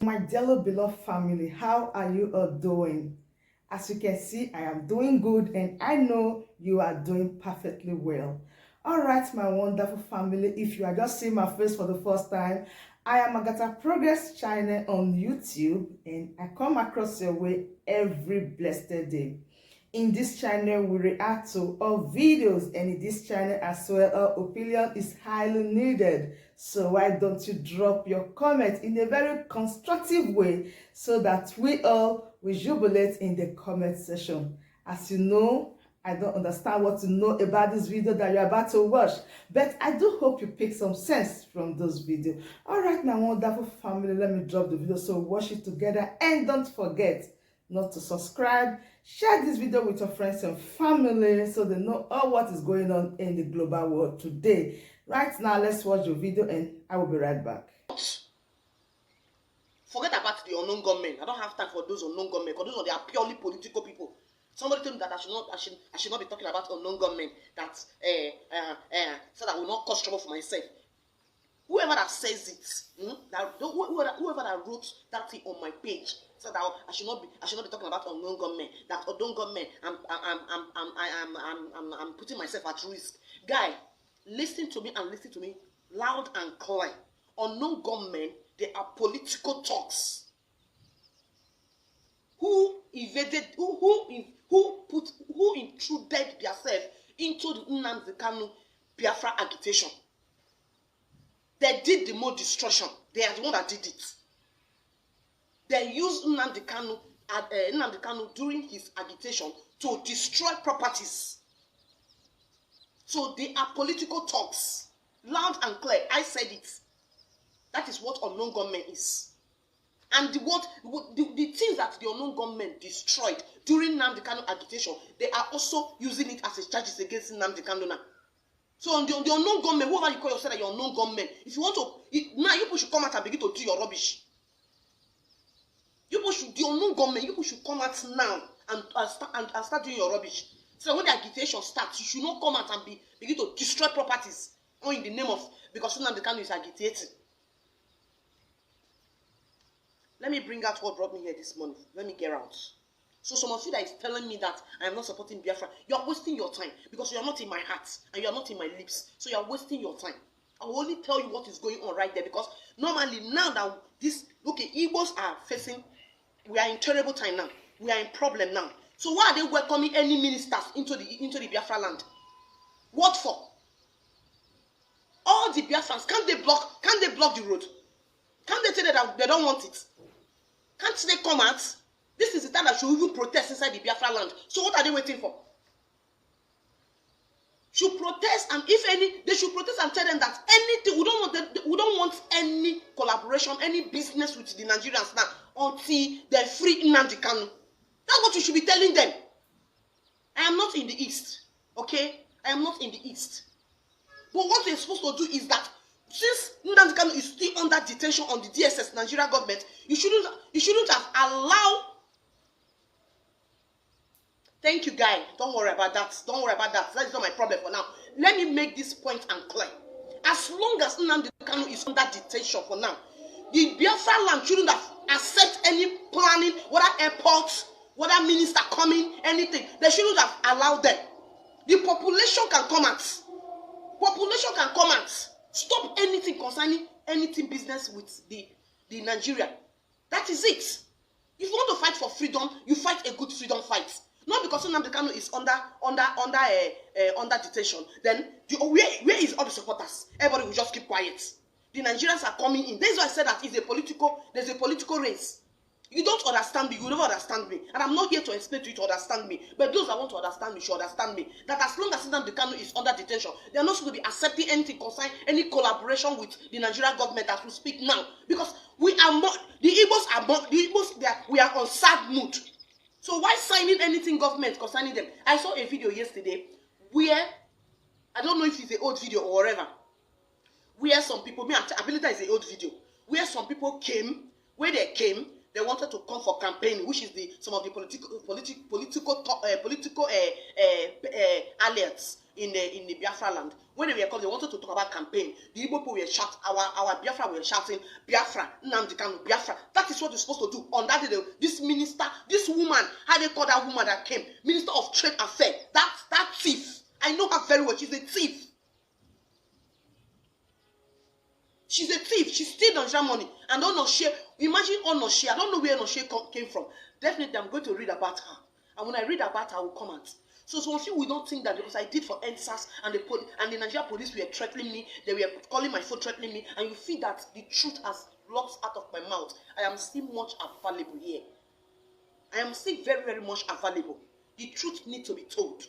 My dearly beloved family, how are you all doing? As you can see, I am doing good and I know you are doing perfectly well. All right, my wonderful family, if you are just seeing my face for the first time, I am Agatha Progress Channel on YouTube and I come across your way every blessed day. In this channel, we react to all videos, and in this channel as well, our opinion is highly needed. So why don't you drop your comment in a very constructive way so that we all will jubilate in the comment section. As you know, I don't understand what to know about this video that you're about to watch, but I do hope you pick some sense from those videos. All right, my wonderful family, let me drop the video so watch it together, and don't forget not to subscribe. Share this video with your friends and family so they know all what is going on in the global world today. Right now, let's watch the video and I will be right back. Forget about the unknown gunmen. I don't have time for those unknown gunmen because those are purely political people. Somebody told me that I should not be talking about unknown gunmen. That so that I will not cause trouble for myself. Whoever that says it, whoever that wrote that thing on my page, said that I should not be talking about unknown gunmen. That unknown gunmen, I'm putting myself at risk. Guy, listen to me and listen to me loud and clear. Unknown gunmen, they are political talks. Who invaded? Who intruded themselves into the Nnamdi Kanu Biafra agitation? They did the more destruction. They are the one that did it. They used Nnamdi Kanu during his agitation to destroy properties. So they are political talks. Loud and clear. I said it. That is what unknown government is. And the things that the unknown government destroyed during Nnamdi Kanu agitation, they are also using it as a charges against Nnamdi Kanu now. So on the unknown government, whoever you call yourself your unknown government, if you want to, now you people should come out and begin to do your rubbish. The unknown government, you people should come out now and start doing your rubbish. So when the agitation starts, you should not come out and begin to destroy properties or in the name of, because Nnamdi Kanu is agitating. Let me bring out what brought me here this morning. Let me get out. So some of you that is telling me that I am not supporting Biafra, you are wasting your time because you are not in my heart and you are not in my lips. So you are wasting your time. I will only tell you what is going on right there because normally now that Igbos are facing, we are in terrible time now. We are in problem now. So why are they welcoming any ministers into the Biafra land? What for? All the Biafrans, can't they block the road? Can't they say that they don't want it? Can't they come out? This is the time that should even protest inside the Biafra land. So what are they waiting for? Should protest, and if any, they should protest and tell them that anything, we don't want any collaboration, any business with the Nigerians now until they free Nnamdi Kanu. That's what you should be telling them. I am not in the East, okay? I am not in the East. But what we're supposed to do is that since Nnamdi Kanu is still under detention on the DSS, Nigeria government, you shouldn't have allowed. Thank you, guy. Don't worry about that. Don't worry about that. That is not my problem for now. Let me make this point and clear. As long as Nnamdi Kanu is under detention for now, the Biafra land shouldn't have accept any planning, whether airports, whether minister coming, anything. They shouldn't have allowed them. The population can come out. Population can come out. Stop anything concerning anything business with the Nigeria. That is it. If you want to fight for freedom, you fight a good freedom fight. Not because Nnamdi Kanu is under detention. Then where is all the supporters? Everybody will just keep quiet. The Nigerians are coming in. This is why I said that there's a political race. You don't understand me. You never understand me. And I'm not here to explain to you to understand me. But those that want to understand me should understand me. That as long as Nnamdi Kanu is under detention, they are not supposed to be accepting anything concerning any collaboration with the Nigerian government as we speak now. Because we are more, we are on sad mood. So why signing anything government concerning them? I saw a video yesterday where, I don't know if it's an old video or whatever, where some people, I believe that is an old video, where some people came, they wanted to come for campaigning, which is some of the political alliance, in the Biafra land. When they were called, they wanted to talk about campaign. The Igbo people were shouting, our Biafra were shouting, Biafra, Nnamdi Kanu, Biafra. That is what you're supposed to do. On that day, this minister, this woman, how they call that woman that came, Minister of Trade Affairs, that thief. I know her very well. She's a thief. She's a thief. She steals Nigerian money. And Onoshe, imagine Onoshe. I don't know where Onoshe came from. Definitely, I'm going to read about her. And when I read about her, I will comment. So some of you will not think that because I did for NSAS and the Nigerian police were threatening me, they were calling my phone threatening me, and you feel that the truth has lost out of my mouth. I am still much available here. I am still very, very much available. The truth needs to be told.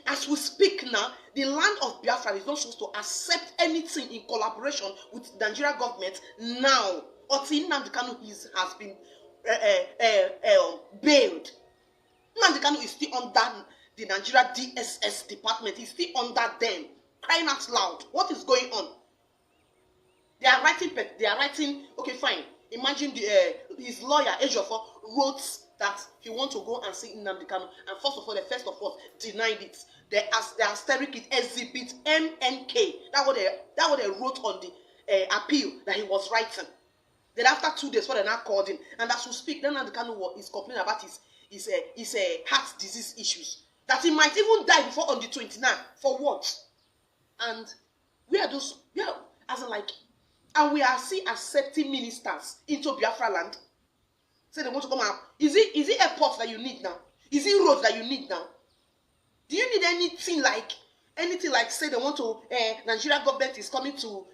As we speak now, the land of Biafra is not supposed to accept anything in collaboration with the Nigerian government now. Until Nnamdi Kanu has been bailed. Nnamdi Kanu is still under the Nigeria DSS department. He's still under them. Crying out loud. What is going on? They are writing, okay, fine. Imagine his lawyer, Ejiofor, wrote that he wants to go and see Nnamdi Kanu. And first of all, denied it. The asterisk it, exhibit MNK. That's what they wrote on the appeal that he was writing. Then after 2 days, what they now called him. And as we speak, then Nnamdi Kanu is complaining about his heart disease issues. That he might even die before on the 29th. For what? And we are and we are still accepting ministers into Biafra land. Say they want to come out. Is it airports that you need now? Is it roads that you need now? Do you need anything like say they want to Nigeria government is coming to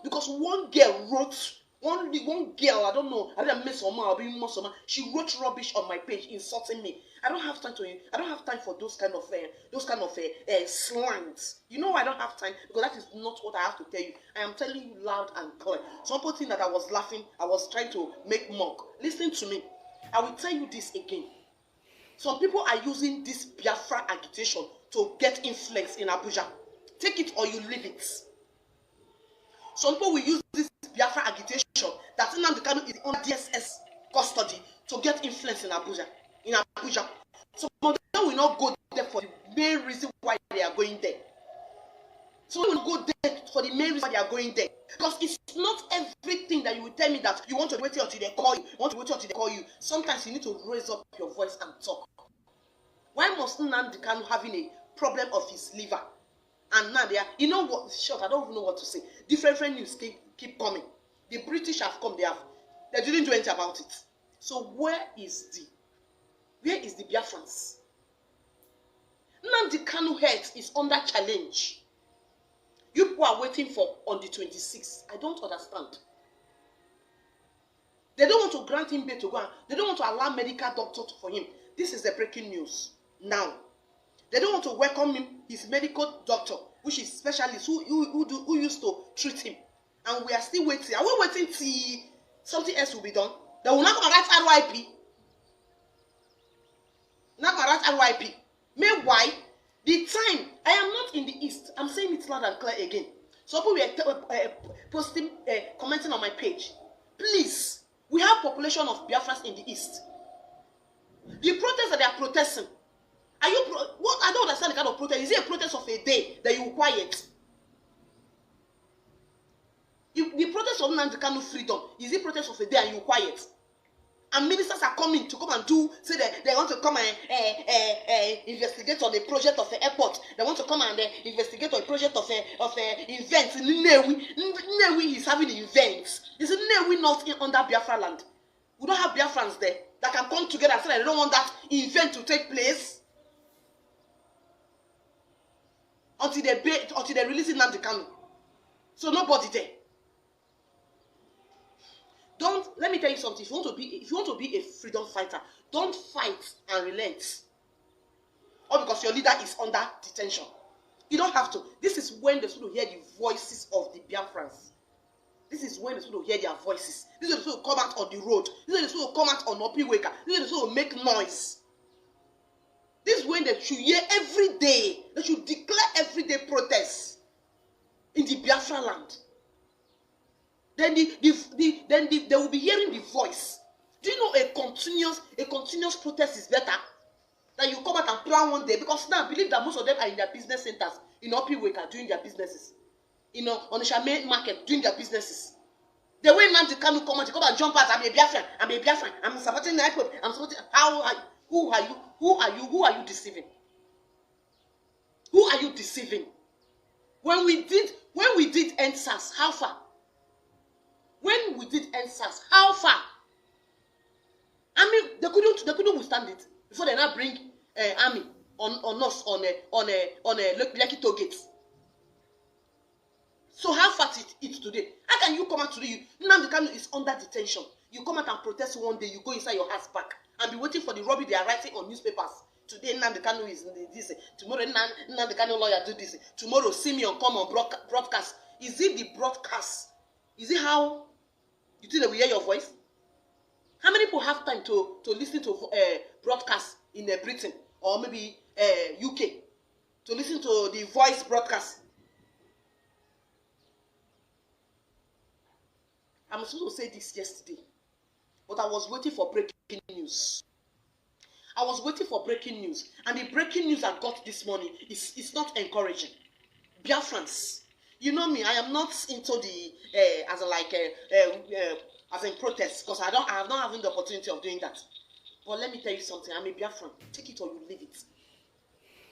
because one girl wrote one girl, I don't know, I didn't miss someone, I'll be more someone. She wrote rubbish on my page insulting me. I don't have time for those kind of slangs. You know I don't have time because that is not what I have to tell you. I am telling you loud and clear. Some people think that I was laughing, I was trying to make mock. Listen to me. I will tell you this again. Some people are using this Biafra agitation to get influence in Abuja. Take it or you leave it. Some people will use this Biafra agitation that Nnamdi Kanu is under DSS custody to get influence in Abuja. Some of them will not go there for the main reason why they are going there. So we will go there for the main reason why they are going there. Because it's not everything that you will tell me that you want to wait until they call you. Sometimes you need to raise up your voice and talk. Why must Nnamdi Kanu having a problem of his liver? And now they are, you know what, short, I don't even know what to say. Different news keep coming. The British have come, they didn't do anything about it. So where is the Biafrans? Nnamdi Kanu health is under challenge. You people are waiting for on the 26th. I don't understand. They don't want to grant him bail to go. They don't want to allow medical doctor for him. This is the breaking news now. They don't want to welcome him, his medical doctor, which is specialist who used to treat him. And we are still waiting. Are we waiting till something else will be done? They will not come and write RYP. Not going to write RYP. Meanwhile, the time, I am not in the east. I'm saying it loud and clear again. So people were posting, commenting on my page. Please, we have population of Biafras in the east. The protest that they are protesting, what? I don't understand the kind of protest. Is it a protest of a day that you quiet? The protest of Nnamdi Kanu freedom, is it protest of a day and you quiet? And ministers are coming to come and say that they want to come and investigate on the project of the airport. They want to come and investigate on the project of events. Nnewi is having events. Is Nnewi not under Biafra land? We don't have Biafrans there that can come together and say that they don't want that event to take place until they release Nnamdi Kanu. So nobody there. Let me tell you something. If you want to be a freedom fighter, don't fight and relent. Or because your leader is under detention. You don't have to. This is when they're supposed to hear the voices of the Biafrans. This is when they're supposed to hear their voices. This is supposed to come out on the road. This is supposed to come out on Opiweka. This is supposed to make noise. This is when they should hear every day. They should declare everyday protests in the Biafra land. Then they will be hearing the voice. Do you know a continuous protest is better? that you come out and plan one day, because now I believe that most of them are in their business centers, in Opiweka doing their businesses, on the main market doing their businesses. The way Nnamdi Kanu come out, you come and jump out, I'm a Biafran, I'm supporting the IPOB, I'm supporting, who are you deceiving? Who are you deceiving? When we did NSAS, how far? When we did NSAS, how far? I mean, they couldn't withstand it before they now bring army on us on a Lekki toll gate. So how far is it today? How can you come out today? Nnamdi Kanu is under detention. You come out and protest one day, you go inside your house back and be waiting for the rubbish they are writing on newspapers. Today Nnamdi Kanu is this. Tomorrow Nnamdi Kanu lawyer do this. Tomorrow Simeon come on broadcast. Is it the broadcast? Is it how you think they will hear your voice? How many people have time to listen to broadcast in Britain or maybe UK to listen to the voice broadcast? I'm supposed to say this yesterday, but I was waiting for breaking news. I was waiting for breaking news, and the breaking news I got this morning is not encouraging. Biafrans, you know me, I am not into the as in protest, because I have not having the opportunity of doing that. But let me tell you something, I'm a Biafran. Take it or you leave it.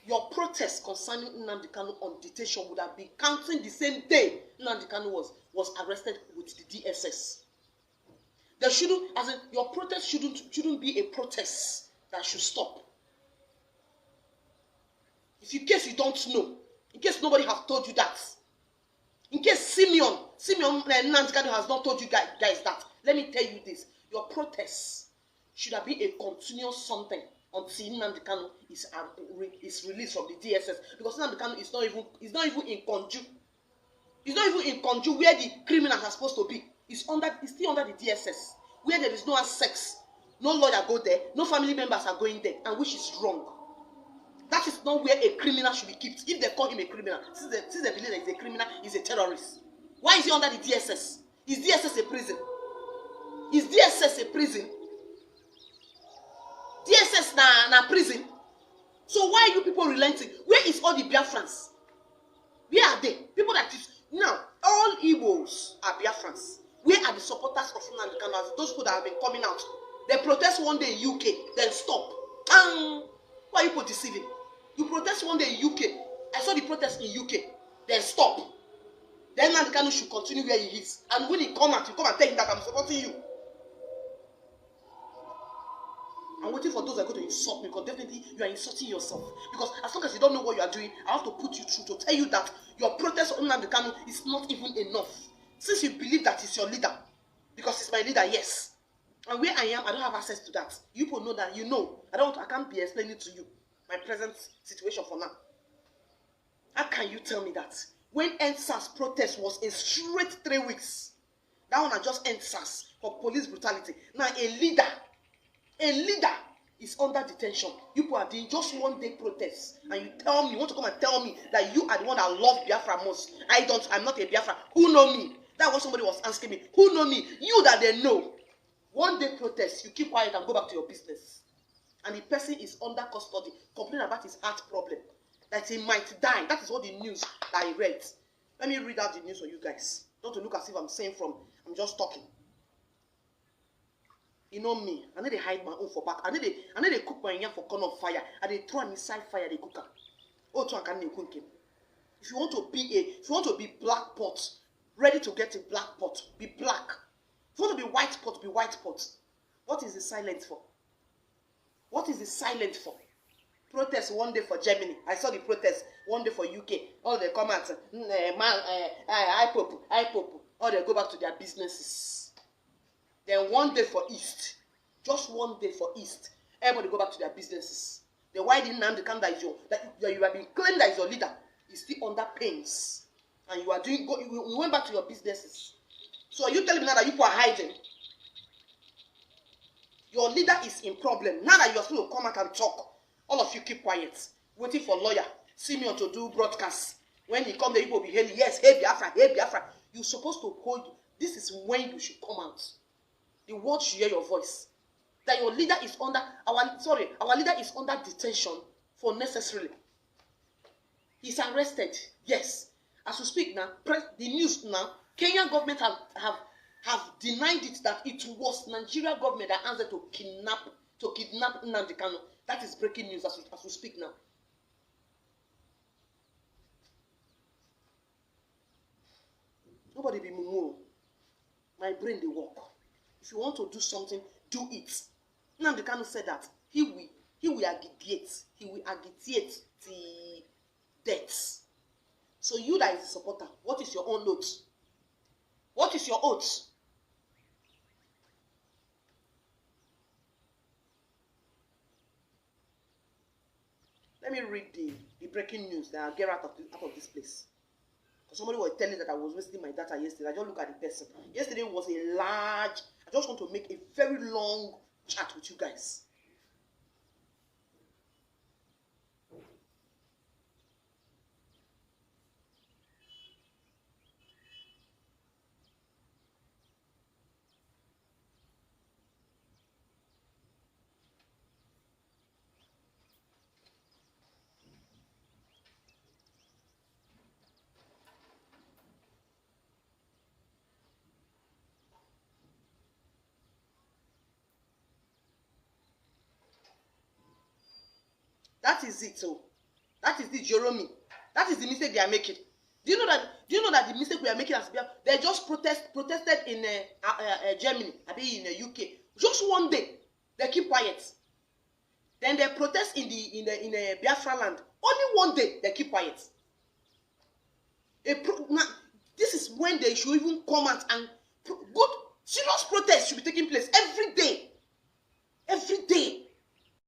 Your protest concerning Nnamdi Kanu on detention would have been counting the same day Nnamdi Kanu was arrested with the DSS. There shouldn't, as in, your protest shouldn't be a protest that should stop. If in case you don't know, in case nobody has told you that, in case Simeon Nnamdi Kanu has not told you guys that, let me tell you this: your protest should have been a continuous something until Nnamdi Kanu is released from the DSS, because Nnamdi Kanu is not even in Konju. It's not even in Konju where the criminals are supposed to be. It's still under the DSS, where there is no sex, no lawyer go there, no family members are going there, and which is wrong. That is not where a criminal should be kept. If they call him a criminal, since they believe that he's a criminal, he's a terrorist. Why is he under the DSS? Is DSS a prison? Is DSS a prison? DSS na prison. So why are you people relenting? Where is all the Biafrans? Where are they? People that is now all Igbos are Biafrans. Where are the supporters of Nnamdi Kanu? Those people that have been coming out. They protest one day in UK, then stop. Why are you people deceiving? You protest one day in UK. I saw the protest in UK, then stop. Then Nnamdi Kanu should continue where he is. And when he come out, you come and tell him that I'm supporting you. I'm waiting for those that are going to insult me, because definitely you are insulting yourself. Because as long as you don't know what you are doing, I have to put you through to tell you that your protest on Nnamdi Kanu is not even enough. Since you believe that it's your leader, because it's my leader, yes. And where I am, I don't have access to that. You people know that, you know. I can't be explaining to you my present situation for now. How can you tell me that? When NSAS protest was a straight 3 weeks, that one I just NSAS for police brutality. Now a leader is under detention. You people are doing just one day protest, and you want to come and tell me that you are the one that love Biafra most. I'm not a Biafra. Who know me? That's what somebody was asking me. Who know me? You that they know. One day protest, you keep quiet and go back to your business. And the person is under custody, complaining about his heart problem, that he might die. That is what the news that I read. Let me read out the news for you guys. Not to look as if I'm saying I'm just talking. You know me, I need to hide my own for back. I need to cook my yam for corner of fire. And they throw them inside fire, they cook them. If you want to be black pot, ready to get a black pot, be black. If you want to be white pot, be white pot. What is the silence for? What is the silence for? Protest one day for Germany. I saw the protest one day for UK. All they come out, IPOP. All they go back to their businesses. Then one day for East. Just one day for East. Everybody go back to their businesses. Then why didn't Nnamdi Kanu that you have been claimed that is your leader is still under pains, and you are you went back to your businesses. So are you telling me now that you people are hiding? Your leader is in problem. Now that you are supposed to come out and talk, all of you keep quiet, waiting for lawyer Simeon to do broadcast. When he come there, you will be hailing, yes, hey Biafra, hey Biafra. You're supposed to hold. This is when you should come out. The world should hear your voice. that your leader is under our leader is under detention for necessarily. He's arrested. Yes. As we speak now, the news now, Kenyan government have denied it that it was Nigeria government that answered to kidnap Nnamdi Kanu. That is breaking news as we speak now. Nobody be mumu. My brain dey work. If you want to do something, do it. Nnamdi Kanu said that he will agitate. He will agitate the deaths. So you that is a supporter, what is your own oath? What is your oath? Let me read the breaking news that I'll get out of this place. Because somebody was telling that I was wasting my data yesterday. I just look at the person. Yesterday was a large. I just want to make a very long chat with you guys. That is it. So that is the Jerome. That is the mistake they are making. Do you know that the mistake we are making as people? They just protested in Germany, I mean in the UK. Just one day, they keep quiet. Then they protest in the Biafra land. Only one day they keep quiet. This is when they should even come out and good serious protest should be taking place every day. Every day.